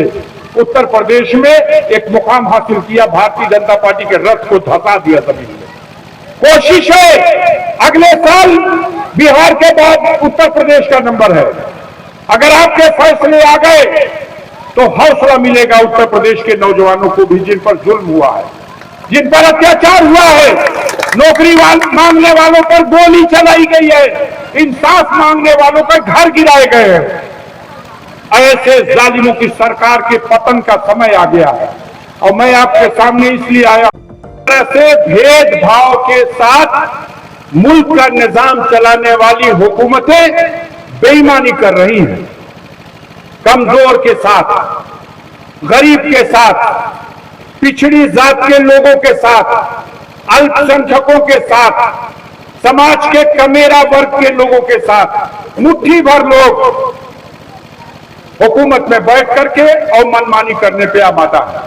उत्तर प्रदेश में एक मुकाम हासिल किया, भारतीय जनता पार्टी के रथ को धसा दिया जमीन में। कोशिश है अगले साल बिहार के बाद उत्तर प्रदेश का नंबर है। अगर आपके फैसले आ गए तो हौसला मिलेगा उत्तर प्रदेश के नौजवानों को भी, जिन पर जुल्म हुआ है, जिन पर अत्याचार हुआ है, नौकरी मांगने वालों पर गोली चलाई गई है, इंसाफ मांगने वालों पर घर गिराए गए हैं। ऐसे जालिमों की सरकार के पतन का समय आ गया है और मैं आपके सामने इसलिए आया, ऐसे भेदभाव के साथ मुल्क का निजाम चलाने वाली हुकूमतें बेईमानी कर रही हैं। कमजोर के साथ, गरीब के साथ, पिछड़ी जात के लोगों के साथ, अल्पसंख्यकों के साथ, समाज के कमेरा वर्ग के लोगों के साथ मुट्ठी भर लोग हुकूमत में बैठ करके और मनमानी करने पे आमादा है।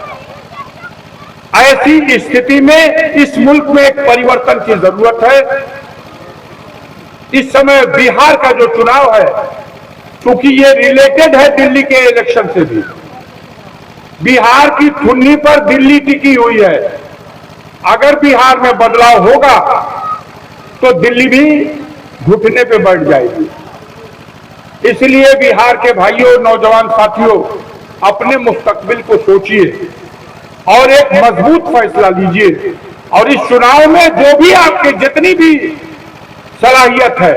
ऐसी स्थिति में इस मुल्क में एक परिवर्तन की जरूरत है। इस समय बिहार का जो चुनाव है, क्योंकि ये रिलेटेड है दिल्ली के इलेक्शन से भी, बिहार की ठुन्नी पर दिल्ली टिकी हुई है। अगर बिहार में बदलाव होगा तो दिल्ली भी घुटने पे बैठ जाएगी। इसलिए बिहार के भाइयों, नौजवान साथियों, अपने मुस्तकबिल को सोचिए और एक मजबूत फैसला लीजिए और इस चुनाव में जो भी आपके जितनी भी सलाहियत है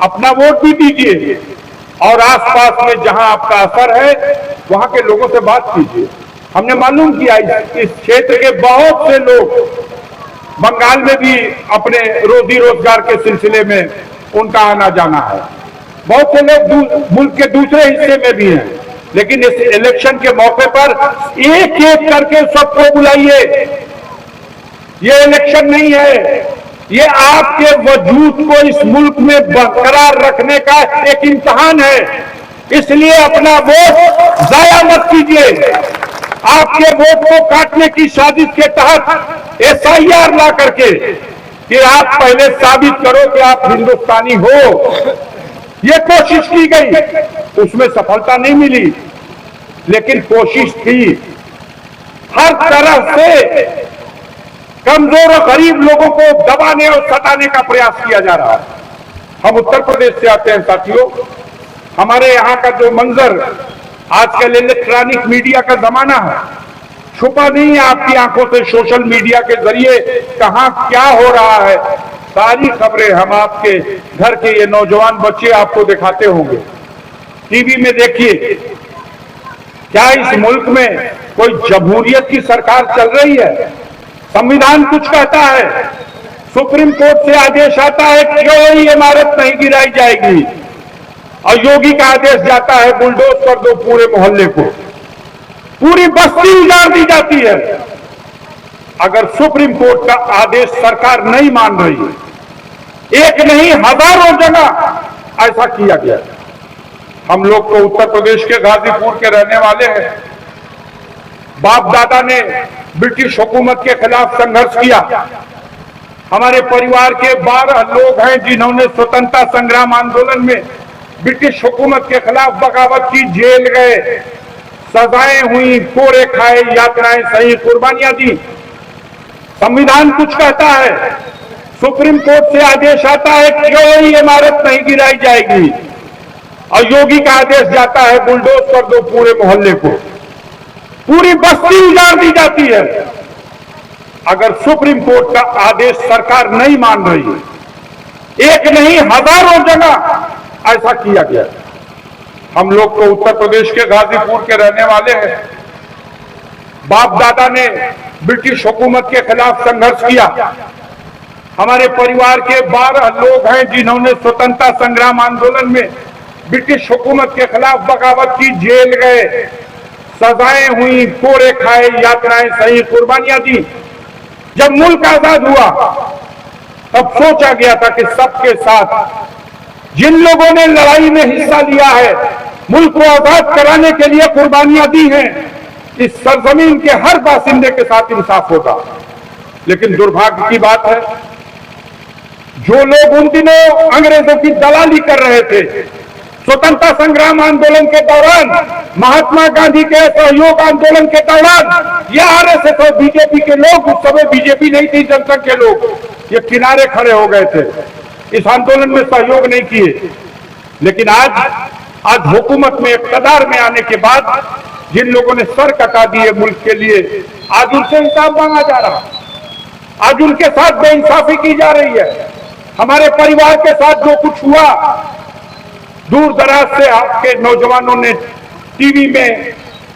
अपना वोट भी दीजिए और आसपास में जहां आपका असर है वहां के लोगों से बात कीजिए। हमने मालूम किया इस क्षेत्र के बहुत से लोग बंगाल में भी अपने रोजी रोजगार के सिलसिले में उनका आना जाना है, बहुत से लोग मुल्क के दूसरे हिस्से में भी हैं, लेकिन इस इलेक्शन के मौके पर एक एक करके सबको बुलाइए। ये इलेक्शन नहीं है, ये आपके वजूद को इस मुल्क में बरकरार रखने का एक इम्तिहान है। इसलिए अपना वोट जाया मत कीजिए। आपके वोट को काटने की साजिश के तहत SIR ला करके कि आप पहले साबित करो कि आप हिंदुस्तानी हो, ये कोशिश की गई, उसमें सफलता नहीं मिली, लेकिन कोशिश थी। हर तरह से कमजोर और गरीब लोगों को दबाने और सताने का प्रयास किया जा रहा है। हम उत्तर प्रदेश से आते हैं साथियों, हमारे यहाँ का जो मंजर, आजकल इलेक्ट्रॉनिक मीडिया का जमाना है, छुपा नहीं है आपकी आंखों से। सोशल मीडिया के जरिए कहां क्या हो रहा है, सारी खबरें हम आपके घर के ये नौजवान बच्चे आपको दिखाते होंगे। टीवी में देखिए, क्या इस मुल्क में कोई जमहूरियत की सरकार चल रही है? संविधान कुछ कहता है, सुप्रीम कोर्ट से आदेश आता है कि कोई इमारत नहीं गिराई जाएगी, और योगी का आदेश जाता है बुलडोज कर दो पूरे मोहल्ले को, पूरी बस्ती उजाड़ दी जाती है। अगर सुप्रीम कोर्ट का आदेश सरकार नहीं मान रही है, एक नहीं हजारों जगह ऐसा किया गया। हम लोग तो उत्तर प्रदेश के गाजीपुर के रहने वाले हैं। बाप दादा ने ब्रिटिश हुकूमत के खिलाफ संघर्ष किया। हमारे परिवार के 12 लोग हैं जिन्होंने स्वतंत्रता संग्राम आंदोलन में ब्रिटिश हुकूमत के खिलाफ बगावत की, जेल गए, सजाएं हुई, कोड़े खाए, यातनाएं सही, कुर्बानियां दी। संविधान कुछ कहता है, सुप्रीम कोर्ट से आदेश आता है कि कोई इमारत नहीं गिराई जाएगी, और योगी का आदेश जाता है बुलडोज कर दो पूरे मोहल्ले को, पूरी बस्ती उजाड़ दी जाती है। अगर सुप्रीम कोर्ट का आदेश सरकार नहीं मान रही है, एक नहीं हजारों जगह ऐसा किया गया। हम लोग तो उत्तर प्रदेश के गाजीपुर के रहने वाले हैं। बाप दादा ने ब्रिटिश हुकूमत के खिलाफ संघर्ष किया। हमारे परिवार के 12 लोग हैं जिन्होंने स्वतंत्रता संग्राम आंदोलन में ब्रिटिश हुकूमत के खिलाफ बगावत की, जेल गए, सजाएं हुई, कोड़े खाए, यातनाएं सही, कुर्बानियां दी। जब मुल्क आजाद हुआ तब सोचा गया था कि सबके साथ जिन लोगों ने लड़ाई में हिस्सा लिया है, मुल्क को आजाद कराने के लिए कुर्बानियां दी हैं, इस सरजमीन के हर बासिंदे के साथ इंसाफ होगा। लेकिन दुर्भाग्य की बात है, जो लोग उन दिनों अंग्रेजों की दलाली कर रहे थे, स्वतंत्रता संग्राम आंदोलन के दौरान, महात्मा गांधी के सहयोग आंदोलन के दौरान ये आरएसएस और बीजेपी के लोग, उस समय बीजेपी नहीं थी, जनसंघ के लोग, ये किनारे खड़े हो गए थे, इस आंदोलन में सहयोग नहीं किए। लेकिन आज हुकूमत में इक़्तिदार में आने के बाद जिन लोगों ने सर कटा दिए मुल्क के लिए, आज उनसे हिसाब मांगा जा रहा, आज उनके साथ बेइंसाफी की जा रही है। हमारे परिवार के साथ जो कुछ हुआ, दूर दराज से आपके नौजवानों ने टीवी में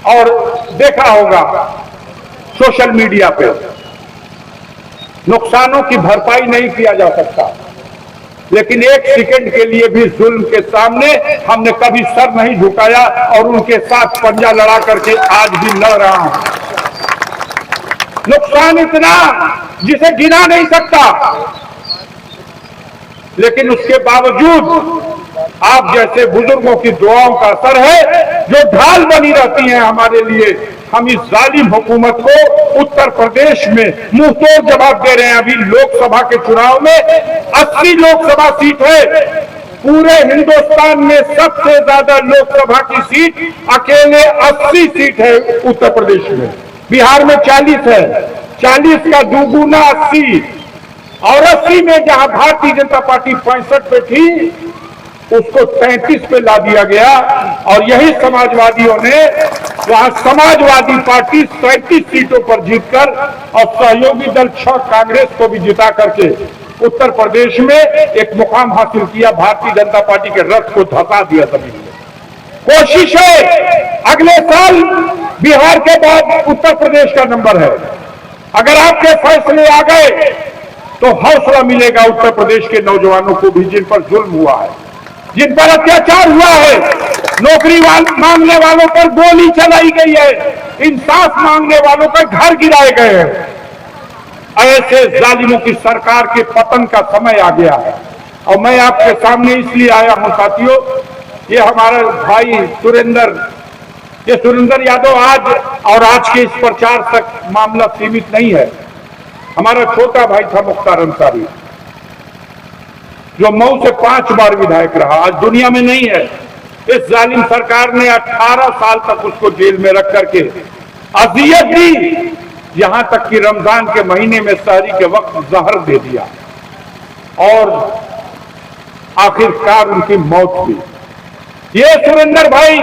और देखा होगा, सोशल मीडिया पे, नुकसानों की भरपाई नहीं किया जा सकता, लेकिन एक सेकंड के लिए भी जुल्म के सामने हमने कभी सर नहीं झुकाया और उनके साथ पंजा लड़ा करके आज भी लड़ रहा हूं। नुकसान इतना जिसे गिना नहीं सकता, लेकिन उसके बावजूद आप जैसे बुजुर्गों की दुआओं का असर है जो ढाल बनी रहती है हमारे लिए। हम इस जालिम हुकूमत को उत्तर प्रदेश में मुंहतोड़ जवाब दे रहे हैं। अभी लोकसभा के चुनाव में 80 लोकसभा सीट है, पूरे हिंदुस्तान में सबसे ज्यादा लोकसभा की सीट अकेले 80 सीट है उत्तर प्रदेश में। बिहार में 40 है, 40 का दुगुना 80, और 80 में जहां भारतीय जनता पार्टी 65 पे थी, उसको 33 पे ला दिया गया। और यही समाजवादियों ने वहां समाजवादी पार्टी 37 सीटों पर जीतकर और सहयोगी दल 6 कांग्रेस को भी जिता करके उत्तर प्रदेश में एक मुकाम हासिल किया। भारतीय जनता पार्टी के रथ को धसा दिया सभी ने। कोशिश है अगले साल बिहार के बाद उत्तर प्रदेश का नंबर है। अगर आपके फैसले आ गए तो हौसला मिलेगा उत्तर प्रदेश के नौजवानों को भी, जिन पर जुल्म हुआ है, जिन पर अत्याचार हुआ है, नौकरी मांगने वालों पर गोली चलाई गई है, इंसाफ मांगने वालों पर घर गिराए गए हैं। ऐसे जालिमों की सरकार के पतन का समय आ गया है। और मैं आपके सामने इसलिए आया हूं साथियों, ये हमारा भाई सुरेंद्र यादव आज के इस प्रचार तक मामला सीमित नहीं है। हमारा छोटा भाई था मुख्तार अंसारी, जो मऊ से 5 बार विधायक रहा, आज दुनिया में नहीं है। इस जालिम सरकार ने 18 साल तक उसको जेल में रख करके अजियत दी, यहां तक कि रमजान के महीने में सहरी के वक्त जहर दे दिया और आखिरकार उनकी मौत हुई। ये सुरेंद्र भाई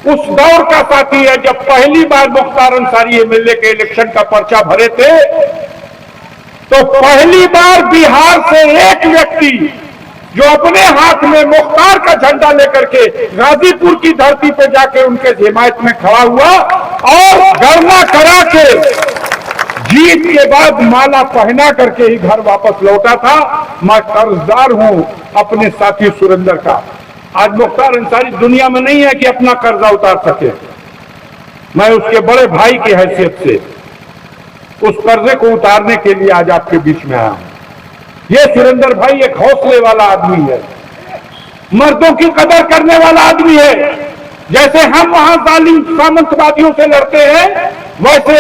उस दौर का साथी है जब पहली बार मुख्तार अंसारी एमएलए के इलेक्शन का पर्चा भरे थे, तो पहली बार बिहार से एक व्यक्ति जो अपने हाथ में मुख्तार का झंडा लेकर के गाजीपुर की धरती पे जाके उनके हिमायत में खड़ा हुआ और गणना करा के जीत के बाद माला पहना करके ही घर वापस लौटा था। मैं कर्जदार हूं अपने साथी सुरेंद्र का। आज मुख्तार अंसारी दुनिया में नहीं है कि अपना कर्जा उतार सके। मैं उसके बड़े भाई की हैसियत से उस कर्जे को उतारने के लिए आज आपके बीच में आया हूं। ये सुरेंद्र भाई एक हौसले वाला आदमी है, मर्दों की कदर करने वाला आदमी है। जैसे हम वहां जालिम सामंतवादियों से लड़ते हैं, वैसे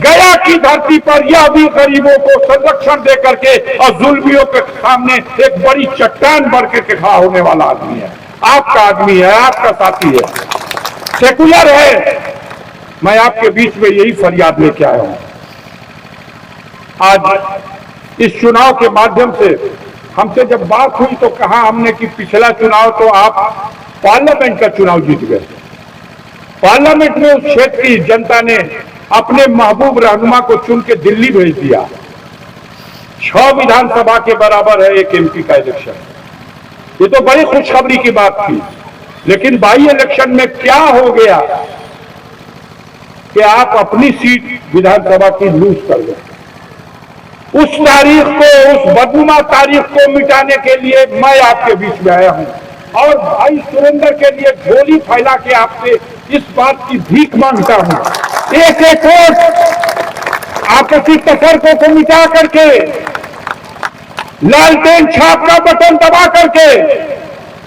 गया की धरती पर यह भी गरीबों को संरक्षण दे करके और जुल्मियों के सामने एक बड़ी चट्टान बन के खड़ा होने वाला आदमी है। आपका आदमी है, आपका साथी है, सेकुलर है। मैं आपके बीच में यही फरियाद लेके आया हूं। आज इस चुनाव के माध्यम से हमसे जब बात हुई तो कहा हमने कि पिछला चुनाव तो आप पार्लियामेंट का चुनाव जीत गए। पार्लियामेंट में उस क्षेत्र की जनता ने अपने महबूब रहनुमा को चुन के दिल्ली भेज दिया। 6 विधानसभा के बराबर है एक एमपी का इलेक्शन। ये तो बड़ी खुशखबरी की बात थी, लेकिन बाई इलेक्शन में क्या हो गया कि आप अपनी सीट विधानसभा की लूज कर गए। उस तारीख को, उस बदनुमा तारीख को मिटाने के लिए मैं आपके बीच में आया हूं और भाई सुरेंद्र के लिए झोली फैला के आपसे इस बात की भीख मांगता हूं। एक एक वोट आपसी तफरकों को मिटा करके, लालटेन छाप का बटन दबा करके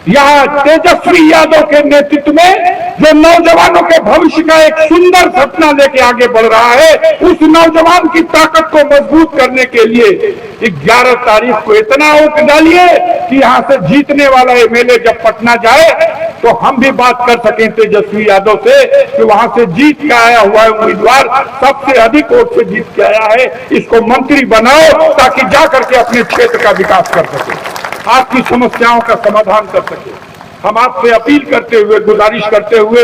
यहाँ तेजस्वी यादव के नेतृत्व में जो नौजवानों के भविष्य का एक सुंदर सपना लेके आगे बढ़ रहा है, उस नौजवान की ताकत को मजबूत करने के लिए 11 तारीख को इतना वोट डालिए कि यहाँ से जीतने वाला एमएलए जब पटना जाए तो हम भी बात कर सकें तेजस्वी यादव से कि वहां से जीत के आया हुआ उम्मीदवार सबसे अधिक वोट से जीत के आया है, इसको मंत्री बनाओ ताकि जाकर के अपने क्षेत्र का विकास कर सके, आपकी समस्याओं का समाधान कर सके। हम आपसे अपील करते हुए, गुजारिश करते हुए,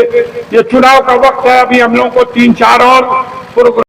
ये चुनाव का वक्त है, अभी हम लोगों को 3-4 और प्रोग्राम